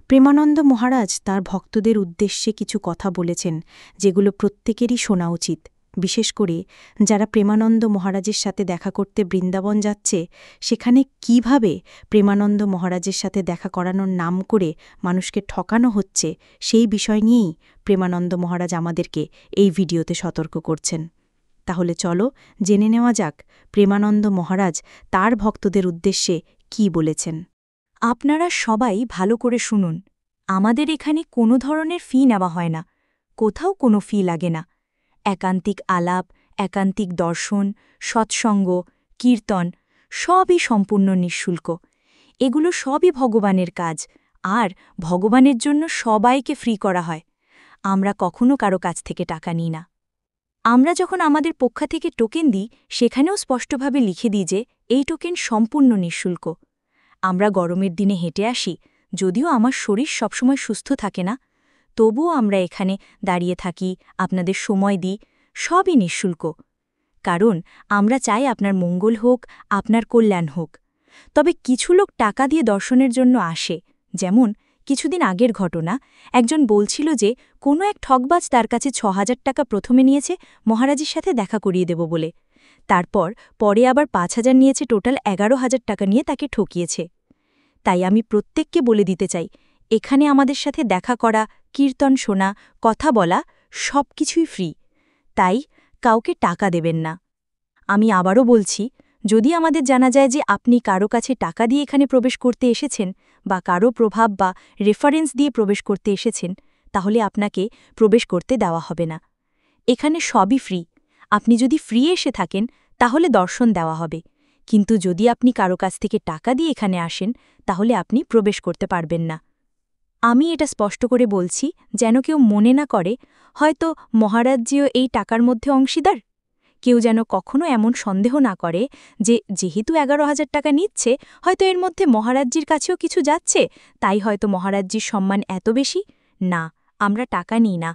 প্রেমানন্দ মহারাজ তার ভক্তদের উদ্দেশ্যে কিছু কথা বলেছেন, যেগুলো প্রত্যেকেরই শোনা উচিত, বিশেষ করে যারা প্রেমানন্দ মহারাজের সাথে দেখা করতে বৃন্দাবন যাচ্ছে, সেখানে কিভাবে প্রেমানন্দ মহারাজের সাথে দেখা করানোর নাম করে মানুষকে ঠকানো হচ্ছে, সেই বিষয় নিয়েই প্রেমানন্দ মহারাজ আমাদেরকে এই ভিডিওতে সতর্ক করছেন। তাহলে চলো জেনে নেওয়া যাক প্রেমানন্দ মহারাজ তার ভক্তদের উদ্দেশ্যে কি বলেছেন। আপনারা সবাই ভালো করে শুনুন। আমাদের এখানে কোনো ধরনের ফি নেওয়া হয় না, কোথাও কোনো ফি লাগে না। একান্তিক আলাপ, একান্তিক দর্শন, সৎসঙ্গ, কীর্তন সবই সম্পূর্ণ নিঃশুল্ক। এগুলো সবই ভগবানের কাজ, আর ভগবানের জন্য সবাইকে ফ্রি করা হয়। আমরা কখনো কারো কাছ থেকে টাকা নিই না। আমরা যখন আমাদের পক্ষ থেকে টোকেন দিই, সেখানেও স্পষ্টভাবে লিখে দিই যে এই টোকেন সম্পূর্ণ নিঃশুল্ক। আমরা গরমের দিনে হেঁটে আসি, যদিও আমার শরীর সবসময় সুস্থ থাকে না, তবুও আমরা এখানে দাঁড়িয়ে থাকি, আপনাদের সময় দিই, সবই নিঃশুল্ক। কারণ আমরা চাই আপনার মঙ্গল হোক, আপনার কল্যাণ হোক। তবে কিছু লোক টাকা দিয়ে দর্শনের জন্য আসে, যেমন কিছুদিন আগের ঘটনা। একজন বলছিল যে কোনো এক ঠকবাজ তার কাছে ৬,০০০ টাকা প্রথমে নিয়েছে মহারাজের সাথে দেখা করিয়ে দেব বলে। তারপর পরে আবার ৫,০০০ নিয়েছে, টোটাল ১১,০০০ টাকা নিয়ে তাকে ঠকিয়েছে। তাই আমি প্রত্যেককে বলে দিতে চাই, এখানে আমাদের সাথে দেখা করা, কীর্তন শোনা, কথা বলা সব কিছুই ফ্রি। তাই কাউকে টাকা দেবেন না। আমি আবারও বলছি, যদি আমাদের জানা যায় যে আপনি কারো কাছে টাকা দিয়ে এখানে প্রবেশ করতে এসেছেন বা কারো প্রভাব বা রেফারেন্স দিয়ে প্রবেশ করতে এসেছেন, তাহলে আপনাকে প্রবেশ করতে দেওয়া হবে না। এখানে সবই ফ্রি। আপনি যদি ফ্রি এসে থাকেন তাহলে দর্শন দেওয়া হবে, কিন্তু যদি আপনি কারো কাছ থেকে টাকা দিয়ে এখানে আসেন, তাহলে আপনি প্রবেশ করতে পারবেন না। আমি এটা স্পষ্ট করে বলছি, যেন কেউ মনে না করে হয়তো মহারাজজিও এই টাকার মধ্যে অংশীদার। কেউ যেন কখনো এমন সন্দেহ না করে যে যেহেতু ১১,০০০ টাকা নিচ্ছে, হয়তো এর মধ্যে মহারাজজির কাছেও কিছু যাচ্ছে, তাই হয়তো মহারাজজির সম্মান এত বেশি। না, আমরা টাকা নিই না।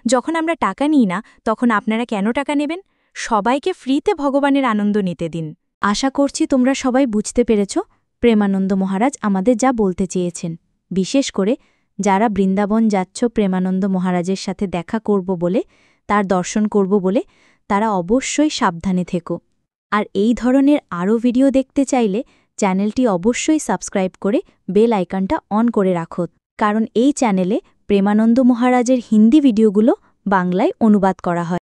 যখন আমরা টাকা নিই না, তখন আপনারা কেন টাকা নেবেন? সবাইকে ফ্রিতে ভগবানের আনন্দ নিতে দিন। আশা করছি তোমরা সবাই বুঝতে পেরেছ প্রেমানন্দ মহারাজ আমাদের যা বলতে চেয়েছেন। বিশেষ করে যারা বৃন্দাবন যাচ্ছ প্রেমানন্দ মহারাজের সাথে দেখা করব বলে, তার দর্শন করব বলে, তারা অবশ্যই সাবধানে থেকো। আর এই ধরনের আরও ভিডিও দেখতে চাইলে চ্যানেলটি অবশ্যই সাবস্ক্রাইব করে বেল আইকনটা অন করে রাখো, কারণ এই চ্যানেলে প্রেমানন্দ মহারাজের হিন্দি ভিডিওগুলো বাংলায় অনুবাদ করা হয়।